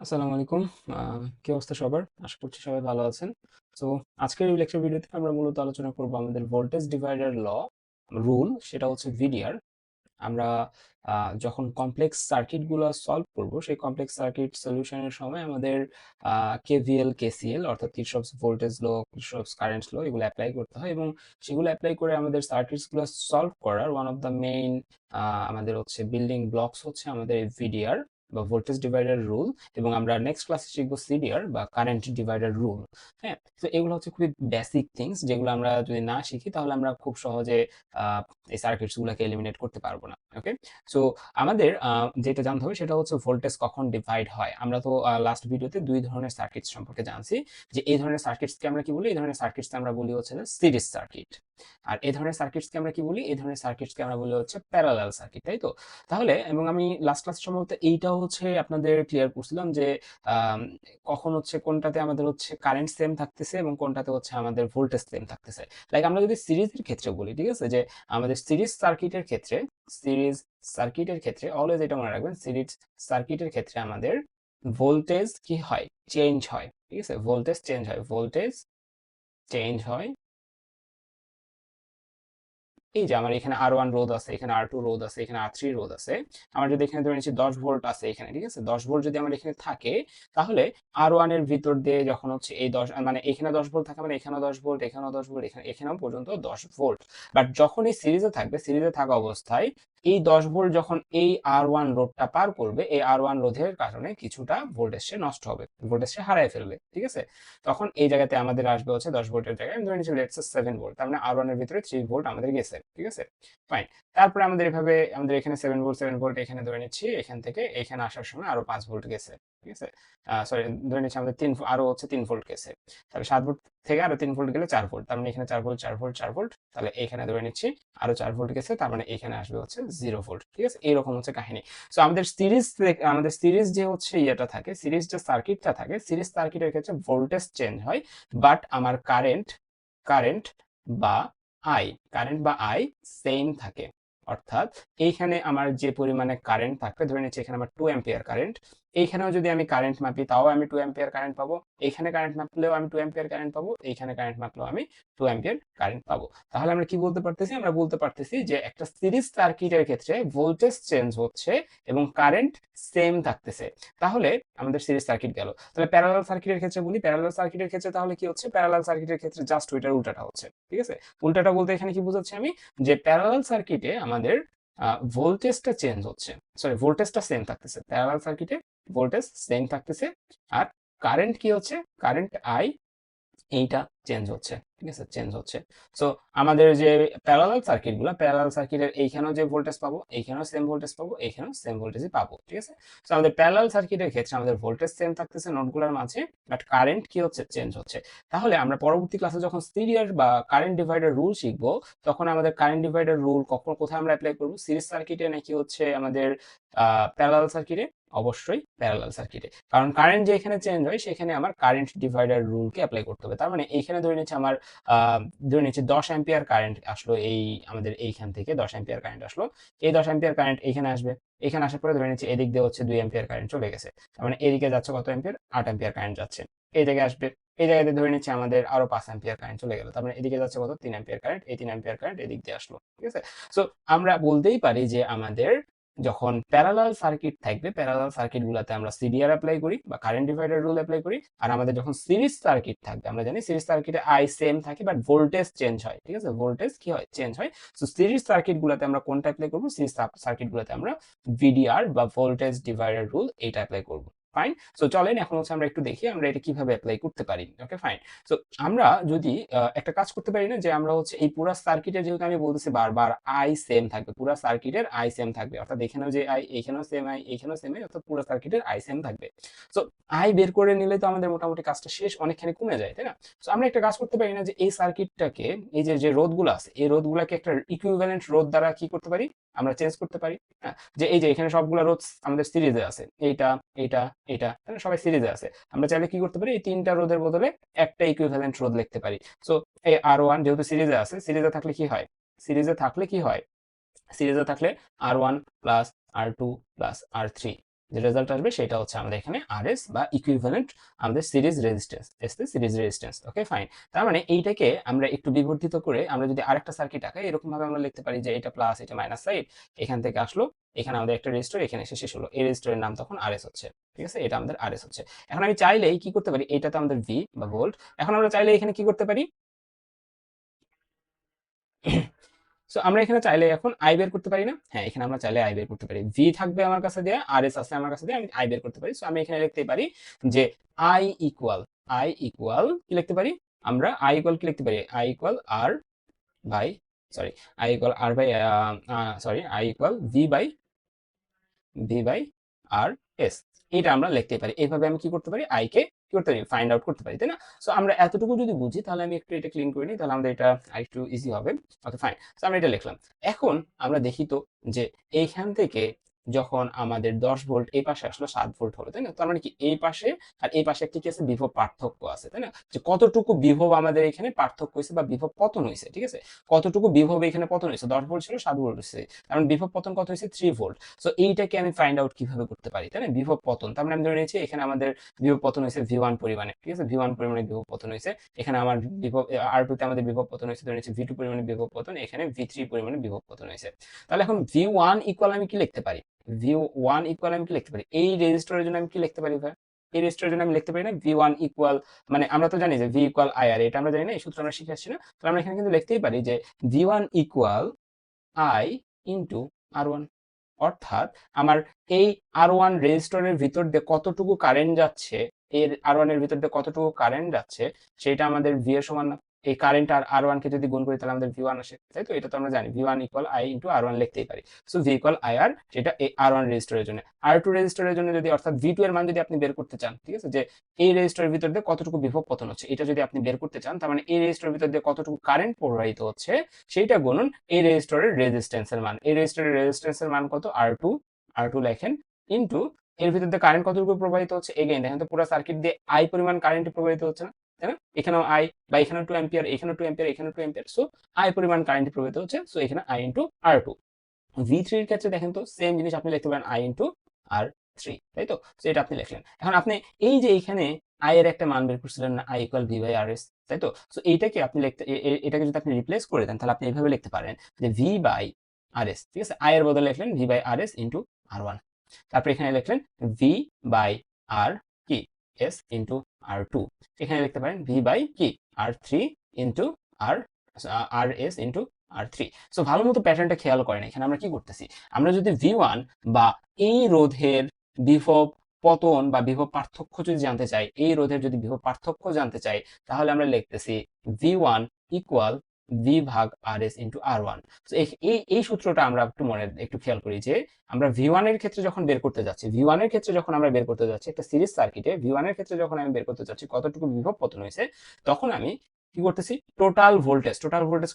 আসসালামু আলাইকুম। কি অবস্থা সবার? আশা করছি সবাই ভালো আছেন। তো আজকের এই লেকচার ভিডিওতে আমরা মূলত আলোচনা করব আমাদের ভোল্টেজ ডিভাইডার রুল, সেটা হচ্ছে ভিডিআর। আমরা যখন কমপ্লেক্স সার্কিট গুলো সলভ করব, সেই কমপ্লেক্স সার্কিট সলিউশনের সময় আমাদের কেভিএল কেসিএল অর্থাৎ কিরশফস ভোল্টেজ ল, কিরশফস কারেন্ট ল এগুলো অ্যাপ্লাই করতে হয়, এবং সেগুলো অ্যাপ্লাই করে আমাদের সার্কিটস গুলো সলভ করার ওয়ান অফ দ্য মেইন আমাদের হচ্ছে বিল্ডিং ব্লকস হচ্ছে আমাদের ভিডিআর বা ভোল্টেজ ডিভাইডার রুল। এবং আমরা নেক্সট ক্লাসে শিখবো সিডিআর বা কারেন্ট ডিভাইডার রুল। হ্যাঁ, তো এগুলো হচ্ছে খুবই বেসিক থিংস, যেগুলো আমরা যদি না শিখি তাহলে আমরা খুব সহজে আহ, এই সার্কিটস গুলোকে এলিমিনেট করতে পারবো না। ওকে, সো আমাদের যেটা জানতে হবে সেটা হচ্ছে ভোল্টেজ কখন ডিভাইড হয়। আমরা তো লাস্ট ভিডিওতে দুই ধরনের সার্কিট সম্পর্কে জানছি, যে এই ধরনের সার্কিটসকে আমরা কি বলি, এই ধরনের সার্কিটসকে আমরা বলি হচ্ছে সিরিজ সার্কিট। আর এই ধরনের সার্কিটসকে আমরা কি বলি, এই ধরনের সার্কিটসকে আমরা বলি হচ্ছে প্যারালাল সার্কিট, তাই তো? তাহলে এবং আমি লাস্ট ক্লাস সম্ভবত এইটাও হচ্ছে আপনাদের ক্লিয়ার করছিলাম যে আম, কখন হচ্ছে কোনটাতে আমাদের হচ্ছে কারেন্ট সেম থাকতেছে এবং কোনটাতে হচ্ছে আমাদের ভোল্টেজ সেম থাকতেছে। লাইক আমরা যদি সিরিজের ক্ষেত্রে বলি, ঠিক আছে, যে আমাদের সিরিজ সার্কিটের ক্ষেত্রে অলওয়েজ এটা মনে রাখবেন, সিরিজ সার্কিটের ক্ষেত্রে আমাদের ভোল্টেজ কি হয়, চেঞ্জ হয়। ঠিক আছে, ভোল্টেজ চেঞ্জ হয়, ভোল্টেজ চেঞ্জ হয়। এই যে আমার এখানে আর ওয়ান রোধ আছে, এখানে আর টু রোধ আছে, এখানে আর থ্রি রোধ আছে। আমার যদি এখানে ধরে নিচ্ছি 10 ভোল্ট আছে এখানে, ঠিক আছে, 10 ভোল্ট যদি আমার এখানে থাকে, তাহলে আর ওয়ান এর ভিতর দিয়ে যখন হচ্ছে এই 10, মানে এখানে 10 ভোল্ট থাকে, মানে এখানেও 10 ভোল্ট, এখানেও 10 ভোল্ট, এখানেও পর্যন্ত 10 ভোল্ট। বাট যখন এই সিরিজে থাকবে, সিরিজে থাকা অবস্থায় এই 10 ভোল্ট যখন এই আর ওয়ান রোধটা পার করবে, এই আর ওয়ান রোধের কারণে কিছুটা ভোল্টেজ সে নষ্ট হবে, ভোল্টেজ সে হারায় ফেলবে। ঠিক আছে, তখন এই জায়গাতে আমাদের আসবে হচ্ছে 10 ভোল্টের জায়গায় আমি ধরে নিচ্ছি লেটস 7 ভোল্ট, তার মানে আর ওয়ান এর ভিতরে 3 ভোল্ট আমাদের গেছে। ঠিক আছে, ফাইন। তারপরে আমাদের এভাবে আমাদের এখানে 7 ভোল্ট এখানে ধরে নিচ্ছি, এখান থেকে এখানে আসার সময় আরো 5 ভোল্ট গেছে। ঠিক আছে, সরি, ধরে নিচ্ছি আমাদের আরো হচ্ছে 3 ভোল্ট গেছে। তাহলে 7 ভোল্ট থেকে আরো 3 ভোল্ট গেলে 4 ভোল্ট, তার মানে এখানে 4 ভোল্ট, 4 ভোল্ট, 4 ভোল্ট। তাহলে এখানে ধরে নিচ্ছি আরো 4 ভোল্ট গেছে, তার মানে এখানে আসবে হচ্ছে 0 ভোল্ট। ঠিক আছে, এইরকম হচ্ছে কাহিনী। তো আমাদের সিরিজ যে হচ্ছে ইয়েটা থাকে, সিরিজ যে সার্কিটটা থাকে, সিরিজ সার্কিটের ক্ষেত্রে ভোল্টেজ চেঞ্জ হয়, বাট আমার কারেন্ট বা আই কারেন্ট বা আই সেম থাকে। অর্থাৎ এইখানে আমার যে পরিমাণে কারেন্ট থাকবে, ধরে নিচ্ছি এখানে আমার 2 অ্যাম্পিয়ার কারেন্ট, এইখানেও যদি আমি কারেন্ট মাপি তাও আমি 2 অ্যাম্পিয়ার কারেন্ট পাবো, এইখানে কারেন্ট মাপলেও আমি 2 অ্যাম্পিয়ার কারেন্ট পাবো, এইখানে কারেন্ট মাপলেও আমি 2 অ্যাম্পিয়ার কারেন্ট পাবো। তাহলে আমরা কি বলতে পারতেছি, আমরা বলতে পারতেছি যে একটা সিরিজ সার্কিটের ক্ষেত্রে ভোল্টেজ চেঞ্জ হচ্ছে এবং কারেন্ট সেম থাকতেছে। তাহলে আমাদের সিরিজ সার্কিট গেল। তাহলে প্যারালাল সার্কিটের ক্ষেত্রে বলি, প্যারালাল সার্কিটের ক্ষেত্রে তাহলে কি হচ্ছে, প্যারালাল সার্কিটের ক্ষেত্রে জাস্ট ওইটার উল্টাটা হচ্ছে। ঠিক আছে, উল্টাটা বলতে এখানে কি বোঝাচ্ছি আমি, যে প্যারালাল সার্কিটে আমাদের ভোল্টেজটা চেঞ্জ হচ্ছে, সরি, ভোল্টেজটা সেম থাকতেছে, প্যারালাল সার্কিটে ভোল্টেজ সেম থাকতেছে। আর কারেন্ট কি হচ্ছে, কারেন্ট আই এইটা চেঞ্জ হচ্ছে। ঠিক আছে, চেঞ্জ হচ্ছে। সো আমাদের যে প্যারালাল সার্কিটের এইখানেও যে ভোল্টেজ পাবো, এইখানেও সেম ভোল্টেজ পাবো, এইখানেও সেম ভোল্টেজই পাবো। ঠিক আছে, সো আমাদের প্যারালাল সার্কিটের ক্ষেত্রে আমাদের ভোল্টেজ সেম থাকতেছে নোডগুলোর মাঝে, বাট কারেন্ট কি হচ্ছে, চেঞ্জ হচ্ছে। তাহলে আমরা পরবর্তী ক্লাসে যখন সিরিয়াল বা কারেন্ট ডিভাইডার রুল শিখবো, তখন আমাদের কারেন্ট ডিভাইডার রুল কখন কোথায় আমরা অ্যাপ্লাই করবো, সিরিজ সার্কিটে নাকি হচ্ছে আমাদের প্যারালাল সার্কিটে? অবশ্যই প্যারালাল সার্কিটে, কারণ কারেন্ট যে এখানে চেঞ্জ হয় সেখানে আমার কারেন্ট ডিভাইডার রুলকে অ্যাপ্লাই করতে হবে। তার মানে এইখানে ধরে নিচ্ছে আমার ধরে নিচ্ছে 10 অ্যাম্পিয়ার কারেন্ট আসলো, এই আমাদের এইখান থেকে 10 অ্যাম্পিয়ার কারেন্ট আসলো, এই 10 অ্যাম্পিয়ার কারেন্ট এখানে আসবে, এখানে আসার পরে ধরে নিচ্ছে এদিক দিয়ে হচ্ছে 2 অ্যাম্পিয়ার কারেন্ট চলে গেছে, তার মানে এদিকে যাচ্ছে কত অ্যাম্পিয়ার, 8 অ্যাম্পিয়ার কারেন্ট যাচ্ছে, এই জায়গায় আসবে, এই জায়গাতে ধরে নিচ্ছে আমাদের আরো 5 অ্যাম্পিয়ার কারেন্ট চলে গেল, তার মানে এদিকে যাচ্ছে কত, 3 অ্যাম্পিয়ার কারেন্ট, এই 3 অ্যাম্পিয়ার কারেন্ট এদিক দিয়ে আসলো। ঠিক আছে, সো আমরা বলতেই পারি যে আমাদের যখন প্যারালাল সার্কিট থাকবে, প্যারালাল সার্কিট গুলাতে আমরা সিডিআর অ্যাপ্লাই করি বা কারেন্ট ডিভাইডার রুল অ্যাপ্লাই করি। আর আমাদের যখন সিরিজ সার্কিট থাকবে, আমরা জানি সিরিজ সার্কিটে আই সেম থাকে, বাট ভোল্টেজ চেঞ্জ হয়। ঠিক আছে, ভোল্টেজ কি হয়, চেঞ্জ হয়। সো সিরিজ সার্কিট গুলাতে আমরা কোনটা অ্যাপ্লাই করবো, সিরিজ সার্কিট গুলাতে আমরা ভিডিআর বা ভোল্টেজ ডিভাইডার রুল এইটা অ্যাপ্লাই করবো। ফাইন। সো চলেন এখন হচ্ছে আমরা একটু দেখি আমরা এটা কিভাবে অ্যাপ্লাই করতে পারি। ওকে, ফাইন। সো আমরা যদি একটা কাজ করতে পারি না, যে আমরা হচ্ছে এই পুরো সার্কিটের, যেহেতু আমি বলতেছি বারবার আই সেম থাকবে, পুরো সার্কিটের আই সেম থাকবে, অর্থাৎ এখানেও যে আই, এখানেও সেম আই, এখানেও সেম আই, অর্থাৎ পুরো সার্কিটের আই সেম থাকবে। সো আই বের করে নিলে তো আমাদের মোটামুটি কাজটা শেষ, অনেকখানি কমে যায়, তাই না? সো আমরা একটা কাজ করতে পারি না, যে এই সার্কিটটাকে, এই যে যে রোধগুলো আছে, এই রোধগুলোকে একটা ইকুইভ্যালেন্ট রোধ দ্বারা কি করতে পারি, আমরা চেঞ্জ করতে পারি। হ্যাঁ, যে এই যে এখানে সবগুলো রোধ আমাদের সিরিজে আছে, এইটা, এইটা, এটা, তাই না? সবাই সিরিজে আছে। আমরা চাইলে কি করতে পারি, এই তিনটা রোধের বদলে একটা ইকুইভ্যালেন্ট রোধ লিখতে পারি। সো এই আর ওয়ান যেহেতু সিরিজে আছে, সিরিজে থাকলে কি হয়, সিরিজে থাকলে আর ওয়ান প্লাস আর টু প্লাস আর থ্রি, যে রেজাল্ট আসবে সেটা হচ্ছে আমাদের এখানে আরএস বা ইকুইভ্যালেন্ট আমাদের series resistance, series resistance. Okay fine. তার মানে এইটাকে আমরা একটু বিবর্ধিত করে আমরা যদি আরেকটা সার্কিট আঁকাই, এরকম ভাবে আমরা লিখতে পারি যে এটা প্লাস, এটা মাইনাস সাইড, এখান থেকে আসলো, এখানে আমাদের একটা রেজিস্টার, এখানে এসে শেষ হলো। এই রেজিস্টারের নাম তখন আরএস হচ্ছে। ঠিক আছে, এটা আমাদের আরএস হচ্ছে। এখন আমি চাইলেই কি করতে পারি, এটা তো আমাদের ভি বা ভোল্ট। এখন আমরা চাইলে এখানে কি করতে পারি, সো আমরা এখানে চাইলে এখন আই বের করতে পারি না? হ্যাঁ, এখানে আমরা চাইলে আই বের করতে পারি। ভি থাকবে আমার কাছে দেয়া, আর এস আছে আমার কাছে দেয়া, আমি আই বের করতে পারি। সো আমি এখানে লিখতে পারি যে আই ইকুয়াল, কি লিখতে পারি আমরা, আই ইকুয়াল কি লিখতে পারি, I equal R by, sorry, I equal R by, sorry, I equal V by R S. এটা আমরা লিখতে পারি। এইভাবে আমি কি করতে পারি, আই কে কি করতে পারি, ফাইন্ড আউট করতে পারি, তাই না? সো আমরা এতটুকু যদি বুঝি, তাহলে আমি একটু এটা ক্লিন করে নিই, তাহলে আমাদের এটা আরেকটু ইজি হবে। Okay fine. সো আমরা এটা লিখলাম। এখন আমরা দেখি তো যে এইখান থেকে যখন আমাদের 10 ভোল্ট এই পাশে আসলো 7 ভোল্ট হলো, তাই না? তার মানে কি এই পাশে আর এই পাশে একটা কি আছে, বিভব পার্থক্য আছে, তাই না? যে কতটুকু বিভব আমাদের এখানে পার্থক্য হয়েছে বা বিভব পতন হয়েছে, ঠিক আছে? কতটুকু বিভব এখানে পতন হয়েছে, 10 ভোল্ট ছিল 7 ভোল্ট হয়েছে, কারণ বিভব পতন কত হয়েছে, 3 ভোল্ট। সো এইটাকে আমি ফাইন্ড আউট কিভাবে করতে পারি, তাই না? বিভব পতন, তার মানে আমি ধরে নিয়েছি এখানে আমাদের বিভব পতন হয়েছে V1 পরিমাণে, ঠিক আছে? V1 পরিমাণে বিভব পতন হয়েছে। এখানে আমার বিভব R2 তে আমাদের বিভব পতন হয়েছে, ধরে নিয়েছি V2 পরিমাণে বিভব পতন, এখানে V3 পরিমাণে বিভব পতন হয়েছে। তাহলে এখন V1 ইকুয়াল আমি কি লিখতে পারি, V1 ইকুয়াল আমি কি লিখতে পারি, এই রেজিস্টরের জন্য আমি কি লিখতে পারি ভাই, এই রেজিস্টরের জন্য আমি লিখতে পারি না V1 ইকুয়াল, মানে আমরা তো জানি যে V ইকুয়াল IR, এটা আমরা জানি না, এই সূত্র আমরা শিখে আসছি না। তাহলে আমরা এখানে কিন্তু লিখতেই পারি যে V1 equal I into R1। অর্থাৎ আমার এই R1 রেজিস্টরের ভিতর দিয়ে কতটুকু কারেন্ট যাচ্ছে, এর R1 এর ভিতর দিয়ে কতটুকু কারেন্ট যাচ্ছে, সেটা আমাদের V এর সমান না? এই কারেন্ট আর R1 কে যদি গুণ করি, তাহলে আমাদের V1 আসে, তাই তো? এটা তো আমরা জানি V1 equal I into R1 লিখতেই পারি। সো V ইকুয়াল IR, সেটা এই R1 রেজিস্টরের জন্য। R2 রেজিস্টরের জন্য যদি, অর্থাৎ V2 এর মান যদি আপনি বের করতে চান, ঠিক আছে, যে এই রেজিস্টরের ভিতর দিয়ে কতটুকু বিভব পতন হচ্ছে, এটা যদি আপনি বের করতে চান, তার মানে এই রেজিস্টরের ভিতর দিয়ে কতটুকু কারেন্ট প্রবাহিত হচ্ছে, সেইটা গুণন এই রেজিস্টরের রেজিস্ট্যান্সের মান। এই রেজিস্টরের রেজিস্ট্যান্সের মান কত, R2 লেখেন, ইনটু এর ভিতর দিয়ে কারেন্ট কতটুকু প্রবাহিত হচ্ছে, এগেইন দেখেন তো পুরো সার্কিট দিয়ে আই পরিমাণ কারেন্ট প্রবাহিত হচ্ছে না, তাই না? এখানেও আই, বা এখানেও 2 অ্যাম্পিয়ার, এখানেও 2 অ্যাম্পিয়ার, এখানেও 2 অ্যাম্পিয়ার। সো আই পরিমাণ কারেন্ট প্রবাহিত হচ্ছে, সো এখানে আই ইনটু R2। V3 এর ক্ষেত্রে দেখেন তো সেম জিনিস আপনি লিখতে পারেন আই ইনটু R3, তাই তো? সো এটা আপনি লিখলেন। এখন আপনি এই যে এখানে আই এর একটা মান বের করছিলেন না, I equal V by R S, তাই তো? সো এইটাকে আপনি লিখতে, এটাকে যদি আপনি রিপ্লেস করে দেন, তাহলে আপনি এইভাবে লিখতে পারেন যে ভি বাই আর এস, ঠিক আছে? আই এর বদলে লিখলেন V by R S into R1। তারপর এখানে লিখলেন ভি বাই আর কি, এস ইন্টু R2। এখানে লিখতে পারেন ভি বাই কি, R3 ইন্টু আর আর এস ইন্টু R3। সো ভালো মতো প্যাটার্নটা খেয়াল করেন, এখানে আমরা কি করতেছি, আমরা যদি V1 বা এই রোধের বিভব পতন বা বিভব পার্থক্য যদি জানতে চাই, এই রোধের যদি বিভব পার্থক্য জানতে চাই, তাহলে আমরা লিখতেছি V1 ইকুয়াল ভি ভাগ আর এস ইন্টু R1। এই সূত্রটা আমরা একটু একটু খেয়াল করি যে আমরা V1 এর ক্ষেত্রে যখন বের করতে যাচ্ছি, V1 এর ক্ষেত্রে যখন আমরা বের করতে যাচ্ছি একটা সিরিজ সার্কিটে, V1 এর ক্ষেত্রে যখন আমি বের করতে যাচ্ছি কতটুকু বিভব পতন হয়েছে, তখন আমি কি করতেছি, টোটাল ভোল্টেজ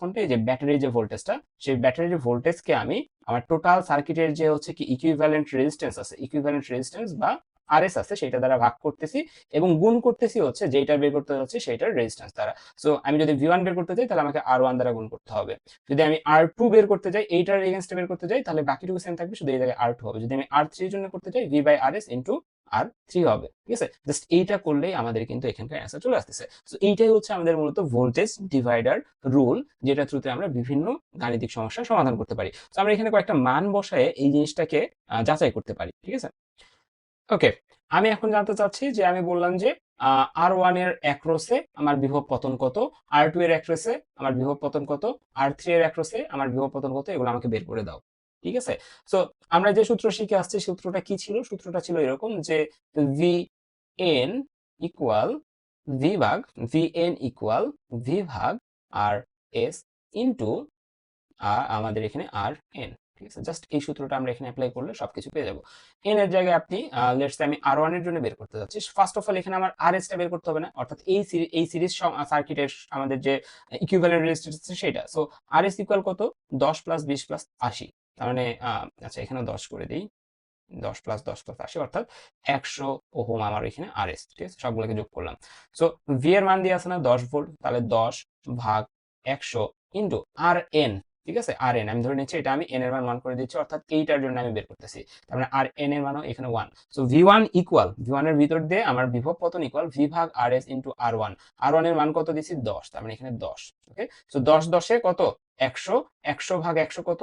কোনটা, এই যে ব্যাটারির যে ভোল্টেজটা, সেই ব্যাটারির ভোল্টেজকে আমি আমার টোটাল সার্কিটের যে হচ্ছে কি ইকুইভ্যালেন্ট রেজিস্ট্যান্স আছে, ইকুইভ্যালেন্ট রেজিস্ট্যান্স বা আরএস আছে, সেটা দ্বারা ভাগ করতেছি এবং গুণ করতেছি হচ্ছে যেটা বের করতে যাচ্ছি সেটার রেজিস্ট্যান্স দ্বারা। সো আমি যদি V1 বের করতে চাই, তাহলে আমাকে R1 দ্বারা গুণ করতে হবে। যদি আমি R2 বের করতে চাই, এইটার এগেইনস্টে বের করতে চাই, তাহলে বাকিটুকু সেম থাকবে, শুধু এই জায়গায় R2 হবে। যদি আমি R3 এর জন্য করতে চাই, V by RS into R3 হবে, ঠিক আছে? জাস্ট এইটা করলেই আমাদের কিন্তু এখানকার অ্যান্সার চলে আসতেছে। সো এইটাই হচ্ছে আমাদের মূলত ভোল্টেজ ডিভাইডার রুল, যেটা থ্রুতে আমরা বিভিন্ন গাণিতিক সমস্যার সমাধান করতে পারি। তো আমরা এখানে কয়েকটা মান বসায় এই জিনিসটাকে যাচাই করতে পারি, ঠিক আছে? ওকে, আমি এখন জানতে চাচ্ছি যে আমি বললাম যে R1 এর অ্যাক্রসে আমার বিভব পতন কত, R2 এর অ্যাক্রসে আমার বিভব পতন কত, R3 এর অ্যাক্রসে আমার বিভব পতন কত, এগুলো আমাকে বের করে দাও, ঠিক আছে? সো আমরা যে সূত্র শিখে আসছি, সূত্রটা কি ছিল, সূত্রটা ছিল এরকম যে VN ইকুয়াল ভি ভাগ, VN ইকুয়াল ভি ভাগ আর এস ইন্টু আমাদের এখানে আর এন, ঠিক আছে? জাস্ট এই সূত্রটা আমরা এখানে অ্যাপ্লাই করলে সবকিছু পেয়ে যাবো। এন এর জায়গায় আপনি লেটস সে আমি R1 এর জন্য বের করতে যাচ্ছি, ফার্স্ট অফ অল এখানে আমার RS টা বের করতে হবে না, অর্থাৎ এই সিরিজ সার্কিটের আমাদের যে ইকুইভ্যালেন্ট রেজিস্ট্যান্স আছে সেটা। সো RS ইকুয়াল কত, 10 প্লাস 20 প্লাস 80, তার মানে আচ্ছা এখানে 10 করে দিই, 10 প্লাস 10 প্লাস 80 অর্থাৎ 100 ওহম আমার এখানে RS, ঠিক আছে? সবগুলোকে যোগ করলাম। সো ভি এর মান দিয়ে আছে না 10 ভোল্ট, তাহলে 10 ভাগ 100 ইন্টু আর এন, ঠিক আছে, আর এন আমি ধরে নিচ্ছি এটা আমি এন এর মান 1 করে দিচ্ছি, অর্থাৎ এইটার জন্য আমি বের করতেছি, তার মানে আর এন এর মানও এখানে 1। সো V1 ইকুয়াল, V1 এর ভিতর দিয়ে আমার বিভব পতন ইকুয়াল V ভাগ আর এস ইন্টু R1। R1 এর মান কত দিছি 10, তার মানে এখানে 10। ওকে, সো 10 10 কত 100, 100 ভাগ 100 কত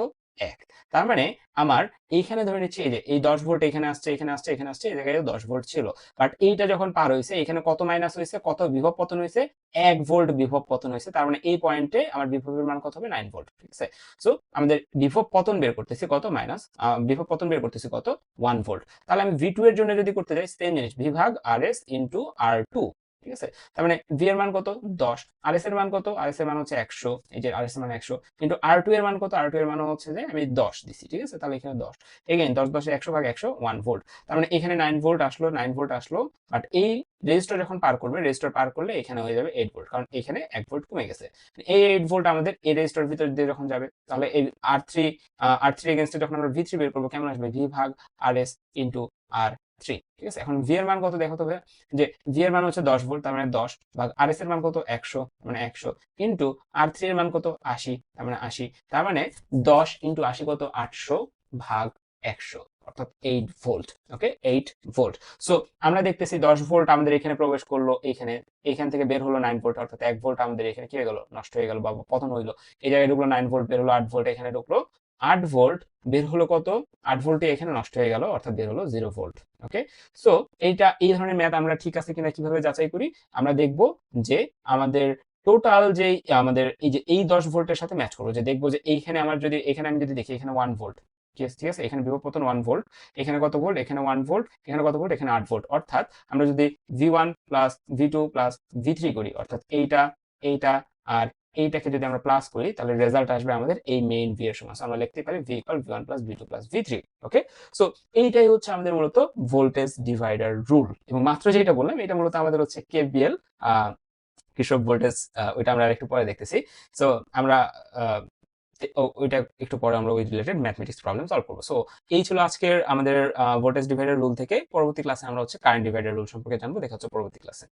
1। তার মানে আমার এইখানে ধরে নিচ্ছি এই যে এই 10 ভোল্ট এখানে আসছে, এখানে আসছে, এখানে আসছে, এই জায়গায় 10 ভোল্ট ছিল, বাট এইটা যখন পার হয়েছে এখানে কত মাইনাস হয়েছে, কত বিভব পতন হয়েছে, 1 ভোল্ট বিভব পতন হয়েছে, তার মানে এই পয়েন্টে আমার বিভবের মান কত হবে 9 ভোল্ট। ঠিক আছে, সো আমাদের বিভব পতন বের করতেছি কত, মাইনাস বিভব পতন বের করতেছি কত 1 ভোল্ট। তাহলে আমি V2 এর জন্য যদি করতে যাই সেম জিনিস, V ভাগ RS ইনটু R2। ঠিক আছে, তার মানে V এর মান কত 10, RS এর মান কত, RS এর মান হচ্ছে 100, এই যে RS এর মান 100 কিন্তু R2 এর মান কত, R2 এর মান হচ্ছে যে আমি 10 দিছি। ঠিক আছে, তাহলে এখানে 10, এগেইন 10 10 100 ভাগ 100 1 ভোল্ট, তার মানে এখানে 9 ভোল্ট আসলো, 9 ভোল্ট আসলো, বাট এই রেজিস্টার যখন পার করবে, রেজিস্টার পার করলে এখানে হয়ে যাবে 8 ভোল্ট, কারণ এখানে 1 ভোল্ট কমে গেছে। এই 8 ভোল্ট আমাদের এই রেজিস্টার ভিতর দিয়ে যখন যাবে, তাহলে এই R3 এগেইনস্টে যখন আমরা V3 বের করবো কেমন আসবে, V ভাগ RS ইনটু R3। ঠিক আছে, এখন V এর মান কত দেখো তো ভাই, যে V এর মান হচ্ছে 10 ভোল্ট, তার মানে 10 ভাগ RS এর মান কত 100, মানে 100 ইনটু R3 এর মান কত 80, তার মানে 80, তার মানে 10 ইনটু 80 কত 800 ভাগ 100, অর্থাৎ 8 ভোল্ট। ওকে, 8 ভোল্ট। সো আমরা দেখতেছি 10 ভোল্ট আমাদের এখানে প্রবেশ করলো, এখান থেকে বের হলো 9 ভোল্ট, অর্থাৎ 1 ভোল্ট আমাদের এখানে কি হয়ে গেল, নষ্ট হয়ে গেল বা পতন হইলো। এই জায়গায় ঢুকলো 9 ভোল্ট, বের হলো 8 ভোল্ট, এখানে ঢুকলো 8 ভোল্ট, বের হলো কত 8 ভোল্টে এখানে নষ্ট হয়ে গেল, অর্থাৎ বের হলো 0 ভোল্ট। ওকে, সো এইটা এই ধরনের ম্যাথ আমরা ঠিক আছে কিনা কিভাবে যাচাই করি, আমরা দেখব যে আমাদের টোটাল যে আমাদের এই যে এই 10 ভোল্টের সাথে ম্যাচ করবো, যে দেখবো যে এইখানে আমার যদি এখানে আমি যদি দেখি এখানে 1 ভোল্ট, ঠিক আছে, এখানে বিভব পতন 1 ভোল্ট, এখানে কত ভোল্ট, এখানে 1 ভোল্ট, এখানে কত ভোল্ট, এখানে 8 ভোল্ট, অর্থাৎ আমরা যদি V1 plus V2 plus V3 করি, অর্থাৎ এইটা এইটা আর এইটাকে যদি আমরা প্লাস করি, তাহলে রেজাল্ট আসবে আমাদের এই মেইন V এর সমান। আমরা লিখতে পারি V equal V1 plus V2 plus V3। ওকে, সো এইটাই হচ্ছে আমাদের মূলত ভোল্টেজ ডিভাইডার রুল, এবং মাত্র যেটা বললাম এটা মূলত আমাদের হচ্ছে KVL, কৃষক ভোল্টেজ, ওইটা আমরা একটু পরে দেখতেছি। সো আমরা ওইটা একটু পরে আমরা ওই রিলেটেড ম্যাথমেটিক্স প্রবলেম সলভ করবো। সো এই ছিল আজকের আমাদের ভোল্টেজ ডিভাইডার রুল থেকে। পরবর্তী ক্লাসে আমরা হচ্ছে কারেন্ট ডিভাইডার রুল সম্পর্কে জানবো। দেখা হচ্ছে পরবর্তী ক্লাসে।